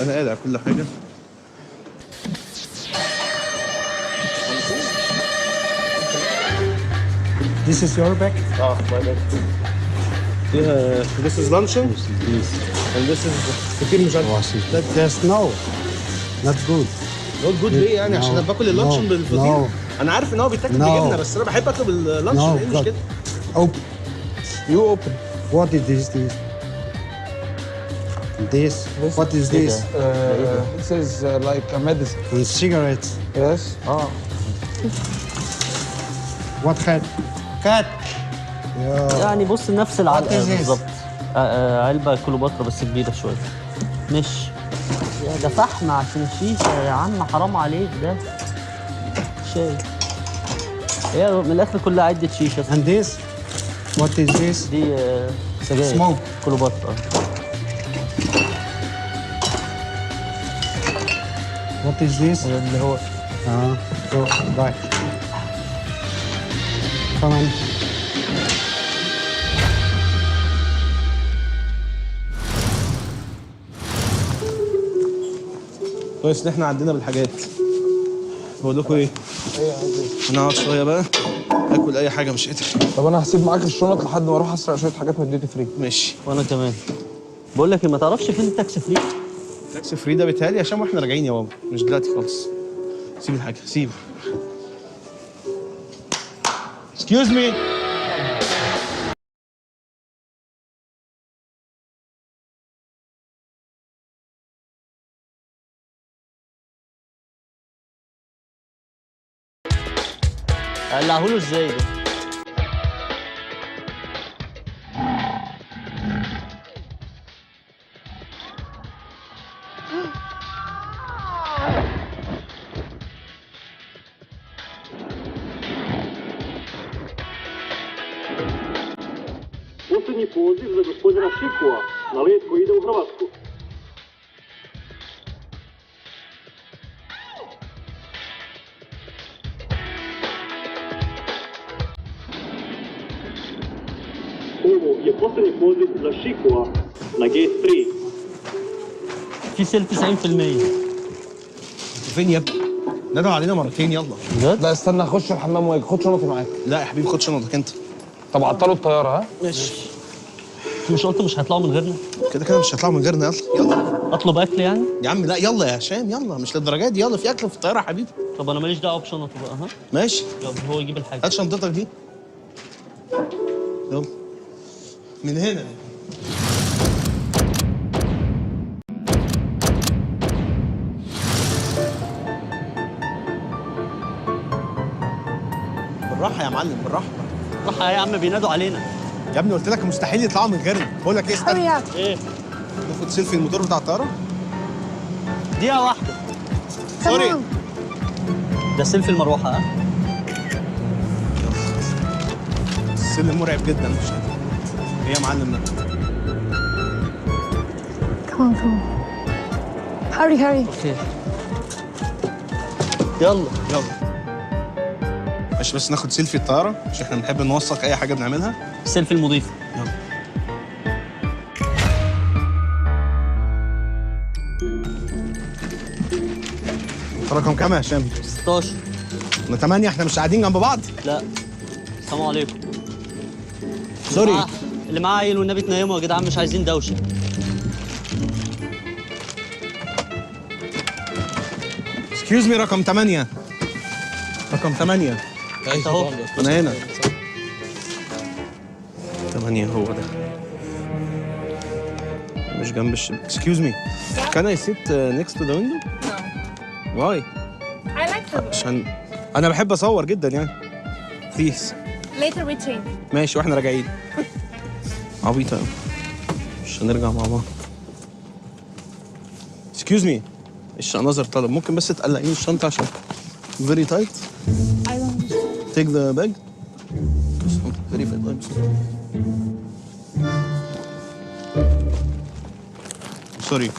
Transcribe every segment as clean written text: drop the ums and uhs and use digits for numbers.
انا قالع كل حاجه. This is your bag? my bag. This is luncheon and this is فطير مشلتت. There's no. Not good. نوت جود ليه يعني؟ عشان انا باكل اللانشون No. بالفطير. No. انا عارف ان هو بيتاكل No. بجبنه بس انا بحب اكله باللانشون. ايه No. المشكله؟ Open. You open. What is this? This? What is this? This is like a medicine. And cigarettes. Yes. What cat? Cat. يعني بص نفس العلقه What is this? بالظبط. علبه كليوباترا بس كبيره شويه. مش يا ده فحم عشان الشيشه يا عم، حرام عليك ده شاي. هي من الاخر كلها عده شيشه. And this? What is this? دي سجاير Smoke. كليوباترا. What is this? اللي هو Go back. Come on. كويس ان احنا عدينا بالحاجات. بقول لكم ايه؟ نقعد شويه بقى اكل اي حاجه مش قادر. طب انا هسيب معاك الشنط لحد ما اروح اسرق شويه حاجات من الديوتي فري. ماشي. وانا كمان. بقول لك ما تعرفش فين التاكسي فري؟ تاكسي فري ده بيتهيألي عشان واحنا راجعين يا بابا، مش دلوقتي خالص. سيب الحاجه، سيب. Excuse me. اقلعهوله ازاي ده؟ Posljednji poziv za gospodina Šikova na let koji ide u Hrvatsku. Ovo je posljednji poziv za Šikova na gate 3. في سيلفي 90%. فين يا ابني؟ ندعوا علينا مرتين يلا. بجد؟ لا استنى اخش الحمام واجي. خد شنطتي معاك. لا يا حبيبي خد شنطتك انت. طب عطلوا الطياره ها؟ ماشي. مش قلت مش هيطلعوا من غيرنا؟ كده كده مش هيطلعوا من غيرنا. يلا يلا اطلب اكل يعني؟ يا عم. لا يلا يا هشام يلا، مش للدرجه دي. يلا في اكل في الطياره يا حبيبي. طب انا ماليش دعوه بشنطه بقى. ها؟ ماشي. يلا هو يجيب الحاجه. هات شنطتك دي. يلا من هنا. بالراحه يا معلم بالراحه. راح يا عم بينادوا علينا. يا ابني قلت لك مستحيل يطلعوا من غيرنا. بقول لك ايه استنى. ايه؟ ناخد سيلفي الموتور بتاع الطياره. دقيقه واحده. سوري. ده سيلفي المروحه. ها؟ السلم مرعب جدا. مش قادر. ايه يا معلم ده؟ Come on, come on. Hurry, hurry. اوكي. يلا يلا. ماشي بس ناخد سيلفي الطياره عشان احنا بنحب نوثق اي حاجه بنعملها. السيلفي المضيفه. يلا. رقم كام يا هشام؟ 16. احنا 8. احنا مش قاعدين جنب بعض. لا. السلام عليكم. سوري. اللي معاه عيل والنبي تنيموا يا جدعان، مش عايزين دوشه. اكسكيوز مي رقم 8. رقم 8. انت اهو. انا هنا. 8 هو ده. مش جنب الشباك. اكسكيوز مي. كان اي سيت نيكست تو ذا ويندو؟ واي؟ I like the عشان انا بحب اصور جدا يعني. بليز. later we change. ماشي واحنا راجعين. عبيطة قوي. مش هنرجع مع بعض. اكسكيوز مي. الشنطة طلب ممكن بس تقلقين الشنطة عشان very tight. I don't understand. Take the bag. Very tight. Sorry.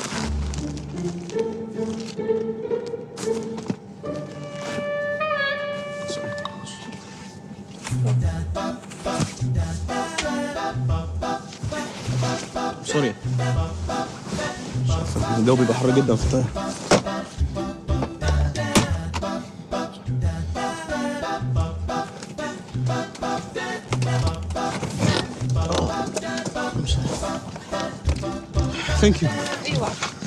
Sorry. الجو بيبقى حر جدا في الطيارة. Thank you. You're welcome.